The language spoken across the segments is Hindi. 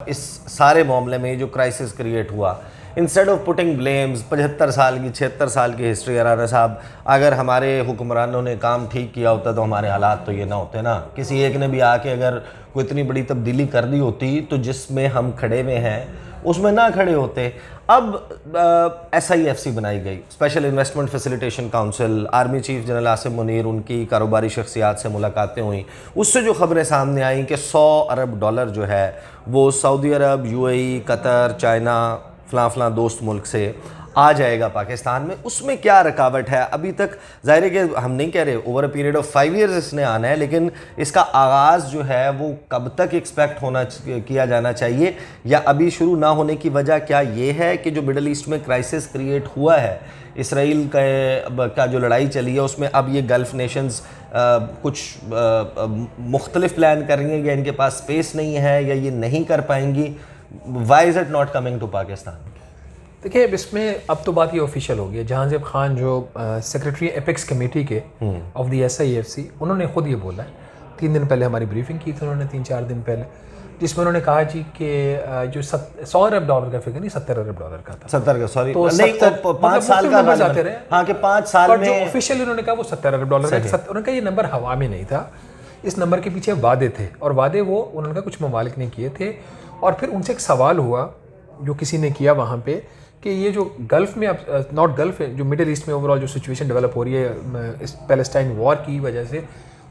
इस सारे मामले में जो क्राइसिस क्रिएट हुआ, इंस्टेड ऑफ पुटिंग ब्लेम्स, 75 साल की 76 साल की हिस्ट्री है राना साहब, अगर हमारे हुक्मरानों ने काम ठीक किया होता तो हमारे हालात तो ये ना होते ना। किसी एक ने भी आके अगर कोई इतनी बड़ी तब्दीली कर दी होती तो जिसमें हम खड़े हुए हैं उसमें ना खड़े होते। अब SIFC बनाई गई, special investment facilitation council, army chief general Asim Munir, उनकी कारोबारी शख्सियात से मुलाकातें हुई। उससे जो खबरें सामने आई कि $100 अरब जो है वो सऊदी अरब, UAE, कतर, चाइना, फ़लाँ दोस्त मुल्क से आ जाएगा पाकिस्तान में। उसमें क्या रुकावट है अभी तक? ज़ाहिर है कि हम नहीं कह रहे over a period of 5 years इसने आना है, लेकिन इसका आगाज़ जो है वो कब तक एक्सपेक्ट किया जाना चाहिए, या अभी शुरू ना होने की वजह क्या ये है कि जो मिडल ईस्ट में क्राइसिस क्रिएट हुआ है, इसराइल का जो लड़ाई चली है उसमें अब ये गल्फ़ नेशंस कुछ मुख्तलिफ प्लान कर रही हैं, या इनके पास स्पेस नहीं है, या ये नहीं कर पाएंगी? Why is it not coming to Pakistan? देखिए, अब इसमें अब तो बात ये ऑफिशियल हो गई है। जहांज़ेब खान जो सेक्रेटरी एपेक्स कमेटी के ऑफ द SIFC, उन्होंने खुद ये बोला है। 3 दिन पहले हमारी ब्रीफिंग की थी उन्होंने, 3-4 दिन पहले, जिसमें उन्होंने कहा जी कि जो $100 अरब का फिगर नहीं, $70 अरब का था। 70 का, सॉरी, तो नहीं, 5 साल का जाते रहे। हाँ, कि 5 साल में जो ऑफिशियल उन्होंने कहा वो $70 अरब का। उन्होंने कहा ये नंबर हवा में नहीं था, इस नंबर के पीछे वादे थे, और वादे वो उन्होंने कहा कुछ ममालिक ने किए थे। और फिर उनसे एक सवाल हुआ जो किसी ने किया वहाँ पे कि ये जो गल्फ़ में, अब नॉट गल्फ़ है, जो मिडिल ईस्ट में ओवरऑल जो सिचुएशन डेवलप हो रही है इस पैलेस्टाइन वॉर की वजह से,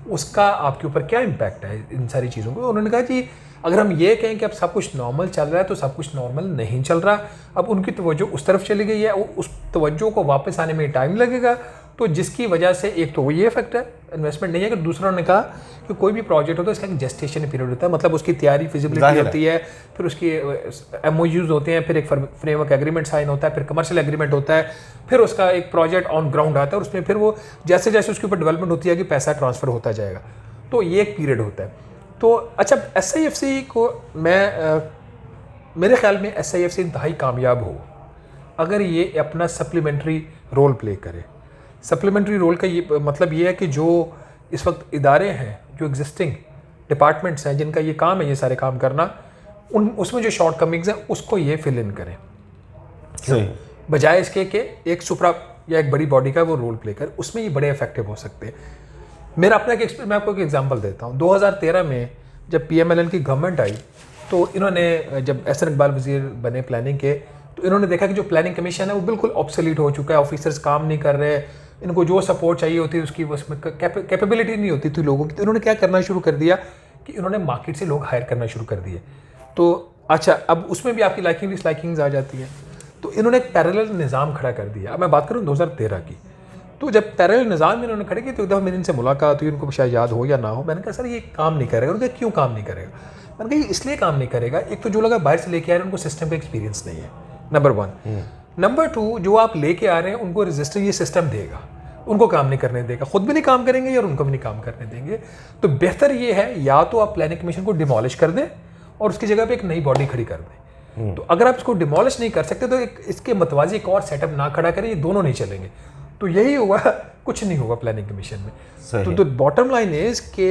उसका आपके ऊपर क्या इम्पैक्ट है इन सारी चीज़ों को? उन्होंने कहा जी अगर हम ये कहें कि अब सब कुछ नॉर्मल चल रहा है तो सब कुछ नॉर्मल नहीं चल रहा। अब उनकी तवज्जो उस तरफ चली गई है, उस तवज्जो को वापस आने में टाइम लगेगा। तो जिसकी वजह से एक तो वो ये इफेक्ट है, इन्वेस्टमेंट नहीं है। कि दूसरा उन्होंने कहा कि कोई भी प्रोजेक्ट होता है इसका एक जेस्टेशन पीरियड होता है, मतलब उसकी तैयारी फिजिबिलिटी होती है, फिर उसकी MOUs होते हैं, फिर एक फ्रेमवर्क एग्रीमेंट साइन होता है, फिर कमर्शियल एग्रीमेंट होता है, फिर उसका एक प्रोजेक्ट ऑन ग्राउंड आता है, और उसमें फिर वो जैसे जैसे उसके ऊपर डेवलपमेंट होती है कि पैसा ट्रांसफ़र होता जाएगा। तो ये एक पीरियड होता है। तो अच्छा, SIFC को मेरे ख्याल में SIFC इंतहाई कामयाब हो अगर ये अपना सप्लीमेंट्री रोल प्ले करे। सप्लीमेंट्री रोल का ये मतलब ये है कि जो इस वक्त इदारे हैं, जो एग्जिस्टिंग डिपार्टमेंट्स हैं जिनका ये काम है ये सारे काम करना, उसमें जो शॉर्ट कमिंग्स हैं उसको ये फिल इन करें, बजाय इसके कि एक सुपरा या एक बड़ी बॉडी का वो रोल प्ले करे। उसमें ये बड़े इफेक्टिव हो सकते हैं। मेरा अपना मैं आपको एक एग्जांपल देता हूँ। 2013 में जब PMLN की गवर्नमेंट आई तो इन्होंने, जब एहसन इकबाल वज़ीर बने प्लानिंग के, तो इन्होंने देखा कि जो प्लानिंग कमीशन है वो बिल्कुल ऑब्सोलीट हो चुका है, ऑफिसर्स काम नहीं कर रहे, इनको जो सपोर्ट चाहिए होती है उसकी उसमें कैपेबिलिटी नहीं होती थी लोगों की। तो इन्होंने क्या करना शुरू कर दिया कि इन्होंने मार्केट से लोग हायर करना शुरू कर दिए। तो अच्छा, अब उसमें भी आपकी लाइकिंग डिसलाइकिंग्स आ जाती हैं। तो इन्होंने एक पैरेलल निज़ाम खड़ा कर दिया। अब मैं बात करूँ 2013 की, तो जब पैरेलल निज़ाम इन्होंने खड़े किए तो एक दफ़ा मेरी इनसे मुलाकात हुई, उनको शायद याद हो या ना हो। मैंने कहा सर ये काम नहीं करेगा। उन्होंने कहा क्यों काम नहीं करेगा? मैंने कहा इसलिए काम नहीं करेगा, एक तो जो लोग बाहर से लेके आ रहे हैं उनको सिस्टम का एक्सपीरियंस नहीं है, नंबर 1। नंबर 2, जो आप लेके आ रहे हैं उनको रजिस्टर ये सिस्टम देगा, उनको काम नहीं करने देगा, खुद भी नहीं काम करेंगे और उनको भी नहीं काम करने देंगे। तो बेहतर ये है या तो आप प्लानिंग कमीशन को डिमोलिश कर दें और उसकी जगह पे एक नई बॉडी खड़ी कर दें। तो अगर आप इसको डिमोलिश नहीं कर सकते तो इसके मतवाजी एक और सेटअप ना खड़ा करें, ये दोनों नहीं चलेंगे। तो यही हुआ, कुछ नहीं होगा प्लानिंग कमीशन में। तो बॉटम लाइन इज के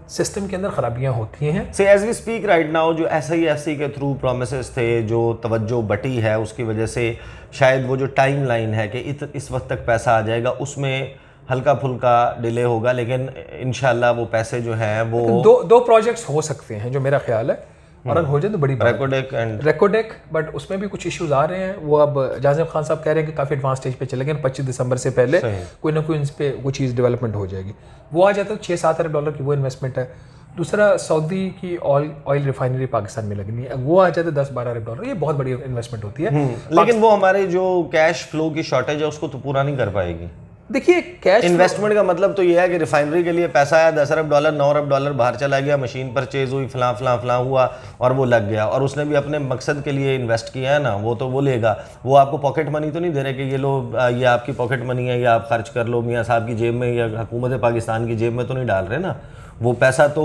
सिस्टम के अंदर खराबियां होती हैं। से as we speak right now, जो SIFC के थ्रू प्रोमिसेस थे, जो तवज्जो बटी है, उसकी वजह से शायद वो जो टाइम लाइन है कि इस वक्त तक पैसा आ जाएगा, उसमें हल्का फुल्का डिले होगा, लेकिन इंशाल्लाह वो पैसे जो हैं वो दो प्रोजेक्ट्स हो सकते हैं जो मेरा ख्याल है, और अगर हो जाए तो बड़ी रेकोडेक, बट उसमें भी कुछ इश्यूज आ रहे हैं। वो अब जहांज़ेब खान साहब कह रहे हैं कि काफ़ी एडवांस स्टेज पे चले गए, 25 दिसंबर से पहले कोई ना कोई इन पे वो चीज़ डेवलपमेंट हो जाएगी। वो आ जाता है तो $6-7 अरब की वो इन्वेस्टमेंट है। दूसरा, सऊदी की ऑयल रिफाइनरी पाकिस्तान में लगनी है, वो आ जाता है $10-12 अरब। ये बहुत बड़ी इन्वेस्टमेंट होती है, लेकिन वो हमारे जो कैश फ्लो की शॉर्टेज है उसको तो पूरा नहीं कर पाएगी। देखिए, कैश इन्वेस्टमेंट का मतलब तो ये है कि रिफाइनरी के लिए पैसा आया, $10 अरब, $9 अरब बाहर चला गया, मशीन परचेज हुई, फलां हुआ और वो लग गया, और उसने भी अपने मकसद के लिए इन्वेस्ट किया है ना, वो तो वो लेगा। वो आपको पॉकेट मनी तो नहीं दे रहे कि ये लो, ये आपकी पॉकेट मनी है, या आप खर्च कर लो मियाँ साहब की जेब में, या हुकूमत पाकिस्तान की जेब में तो नहीं डाल रहे ना। वो पैसा तो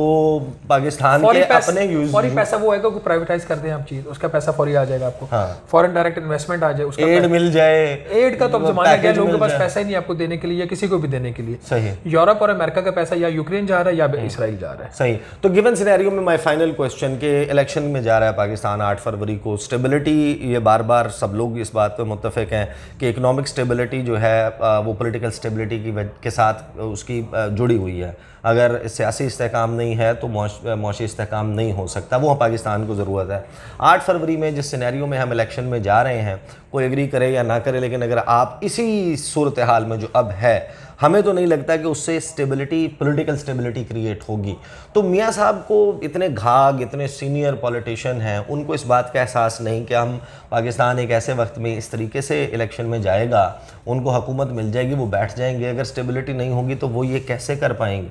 पाकिस्तान के अपने यूज, फौरी पैसा वो आएगा को प्राइवेटाइज कर दें आप चीज, उसका पैसा फौरी आ जाएगा आपको। फॉरेन डायरेक्ट इन्वेस्टमेंट आ जाए, उसका एड मिल जाए। एड का तो अब जमाना गया, लोगों के पास पैसा ही नहीं आपको देने के लिए या किसी को भी देने के लिए। सही। यूरोप और अमेरिका का पैसा या यूक्रेन जा रहा है या इसराइल जा रहा है। सही। तो गिवन सिनेरियो में माय फाइनल क्वेश्चन के इलेक्शन में जा रहा है पाकिस्तान 8 फरवरी को, स्टेबिलिटी, ये बार बार सब लोग इस बात पे मुत्तफिक हैं कि इकोनॉमिक स्टेबिलिटी जो है वो पॉलिटिकल स्टेबिलिटी के साथ उसकी जुड़ी हुई है। अगर सियासी इस्तेहकाम नहीं है तो मौशी इस्तेहकाम नहीं हो सकता, वो पाकिस्तान को ज़रूरत है। 8 फरवरी में जिस सिनेरियो में हम इलेक्शन में जा रहे हैं, कोई एग्री करे या ना करे, लेकिन अगर आप इसी सूरत हाल में जो अब है, हमें तो नहीं लगता कि उससे स्टेबिलिटी, पॉलिटिकल स्टेबिलिटी क्रिएट होगी। तो मियाँ साहब को इतने घाग, इतने सीनियर पॉलिटिशियन हैं, उनको इस बात का एहसास नहीं कि हम पाकिस्तान एक ऐसे वक्त में इस तरीके से इलेक्शन में जाएगा, उनको हुकूमत मिल जाएगी, वो बैठ जाएंगे, अगर स्टेबिलिटी नहीं होगी तो वो ये कैसे कर पाएंगे?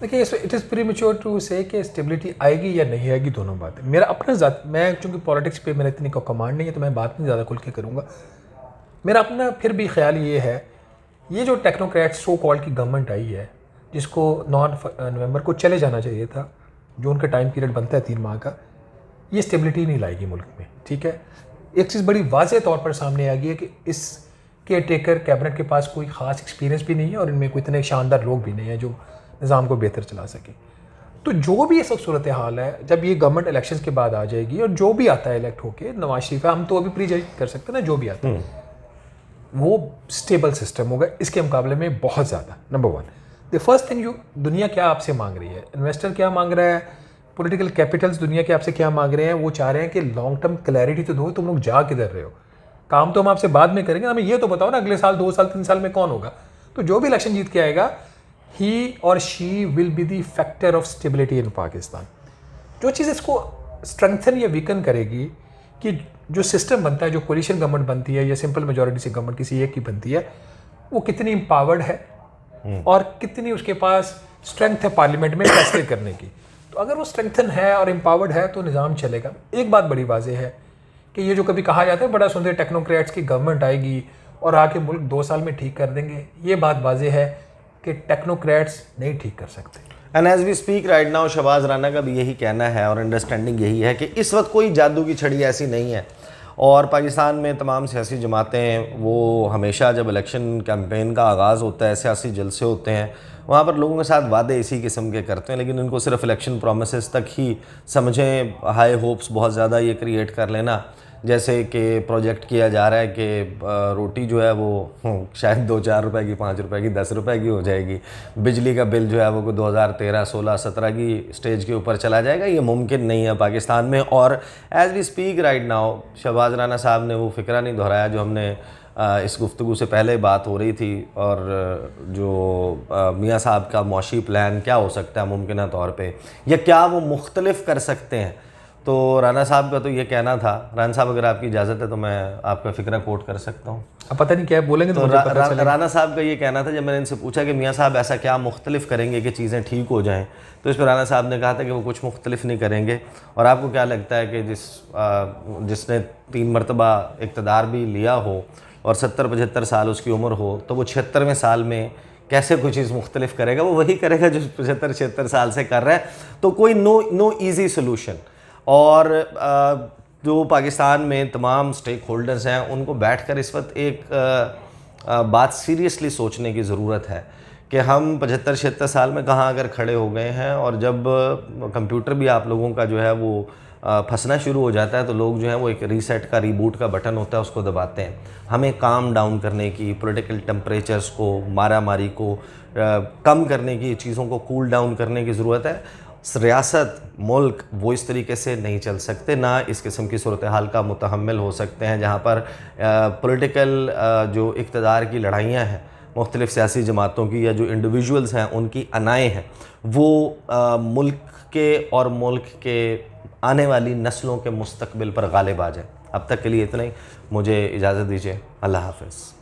देखिए, इट इज़ प्रीमेच्योर टू से कि स्टेबिलिटी आएगी या नहीं आएगी, दोनों बातें। मेरा अपना मैं चूँकि पॉलिटिक्स पे मेरा इतनी कमांड नहीं है तो मैं बात नहीं ज़्यादा खुल के करूँगा। मेरा अपना फिर भी ख्याल ये है, ये जो टेक्नोक्रेट सो कॉल्ड की गवर्नमेंट आई है, जिसको 9 नवंबर को चले जाना चाहिए था, जो उनका टाइम पीरियड बनता है 3 माह का, ये स्टेबिलिटी नहीं लाएगी मुल्क में। ठीक है, एक चीज़ बड़ी वाज़ेह तौर पर सामने आ गई है कि इस केयर टेकर कैबिनेट के पास कोई ख़ास एक्सपीरियंस भी नहीं है और इनमें कोई इतने शानदार लोग भी नहीं हैं जो निज़ाम को बेहतर चला सके। तो जो भी इस वक्त सूरत हाल है, जब ये गवर्नमेंट इलेक्शंस के बाद आ जाएगी और जो भी आता है इलेक्ट होके, नवाज शरीफ है, हम तो अभी प्री जज कर सकते हैं ना, जो भी आता है वो स्टेबल सिस्टम होगा इसके मुकाबले में बहुत ज़्यादा। नंबर 1, द फर्स्ट थिंग, दुनिया क्या आपसे मांग रही है, इन्वेस्टर क्या मांग रहा है, पॉलिटिकल कैपिटल्स दुनिया के आपसे क्या मांग रहे हैं, वो चाह रहे हैं कि लॉन्ग टर्म क्लैरिटी तो दो, तुम लोग जा किधर रहे हो, काम तो हम आपसे बाद में करेंगे, हमें ये तो बताओ ना अगले साल, 2 साल 3 साल में कौन होगा। तो जो भी इलेक्शन जीत के आएगा, ही और she will be the factor of stability in Pakistan. जो चीज़ इसको स्ट्रेंथन या वीकन करेगी कि जो सिस्टम बनता है, जो कोलिशन गवर्नमेंट बनती है या सिंपल मेजॉरिटी से गवर्नमेंट किसी एक की बनती है, वो कितनी एम्पावर्ड है और कितनी उसके पास स्ट्रेंथ है पार्लियामेंट में फैसले करने की। तो अगर वो स्ट्रेंथन है और एम्पावर्ड है तो निज़ाम चलेगा। एक बात बड़ी वाज़ेह है कि ये जो कभी कहा जाता है बड़ा सुंदर टेक्नोक्रेट्स की गवर्नमेंट आएगी और आके मुल्क 2 साल में ठीक कर देंगे, ये बात वाज़ेह है कि टेक्नोक्रेट्स नहीं ठीक कर सकते। And as we speak right now Shahbaz Rana का भी यही कहना है और अंडरस्टैंडिंग यही है कि इस वक्त कोई जादू की छड़ी ऐसी नहीं है। और पाकिस्तान में तमाम सियासी जमातें, वो हमेशा जब इलेक्शन कैंपेन का आगाज़ होता है, सियासी जलसे होते हैं, वहाँ पर लोगों के साथ वादे इसी किस्म के करते हैं, लेकिन इनको सिर्फ इलेक्शन प्रोमिसेस तक ही समझें। हाई होप्स बहुत ज़्यादा ये क्रिएट कर लेना, जैसे कि प्रोजेक्ट किया जा रहा है कि रोटी जो है वो शायद 2-4 रुपए की, 5 रुपए की, 10 रुपए की हो जाएगी, बिजली का बिल जो है वो 2013, 16, 17 की स्टेज के ऊपर चला जाएगा। ये मुमकिन नहीं है पाकिस्तान में। और as we speak right now Shahbaz Rana साहब ने वो फ़िक्रा नहीं दोहराया जो हमने इस गुफ्तगू से पहले बात हो रही थी, और जो मियाँ साहब का मौशी प्लान क्या हो सकता है मुमकिन तौर पे, या क्या वो मुख्तलिफ कर सकते हैं। तो राना साहब का तो ये कहना था, राना साहब अगर आपकी इजाज़त है तो मैं आपका फ़िक्रा कोट कर सकता हूँ। अब पता नहीं क्या बोलेंगे तो राना साहब का ये कहना था, जब मैंने इनसे पूछा कि मियाँ साहब ऐसा क्या मुख्तलिफ करेंगे कि चीज़ें ठीक हो जाएं, तो इस पर राना साहब ने कहा था कि वो कुछ मुख्तलिफ नहीं करेंगे। और आपको क्या लगता है कि जिसने 3 मरतबा इक़्तिदार भी लिया हो और 70-75 साल उसकी उम्र हो, तो वो 76वें साल में कैसे कोई चीज़ मुख्तलिफ करेगा? वो वही करेगा जो 75-76 साल से कर रहा है। तो कोई नो ईजी सोल्यूशन। और जो पाकिस्तान में तमाम स्टेक होल्डर्स हैं, उनको बैठकर इस वक्त एक बात सीरियसली सोचने की ज़रूरत है कि हम 75-76 साल में कहाँ अगर खड़े हो गए हैं। और जब कंप्यूटर भी आप लोगों का जो है वो फंसना शुरू हो जाता है, तो लोग जो है वो एक रीसेट का, रीबूट का बटन होता है, उसको दबाते हैं। हमें काम डाउन करने की, पॉलिटिकल टेम्परेचर्स को, मारामारी को कम करने की, चीज़ों को कूल डाउन करने की ज़रूरत है। रियासत, मुल्क वो इस तरीके से नहीं चल सकते, ना इस किस्म की सूरत हाल का मुतहम्मिल हो सकते हैं जहाँ पर पॉलिटिकल जो इक़्तिदार की लड़ाइयाँ हैं मुख्तलिफ़ सियासी जमातों की, या जो इंडिविजुअल्स हैं उनकी अनाएँ हैं, वो मुल्क के और मुल्क के आने वाली नस्लों के मुस्तकबिल पर गालिब आ जाए। अब तक के लिए इतना ही, मुझे इजाज़त दीजिए। अल्लाह हाफ़िज़।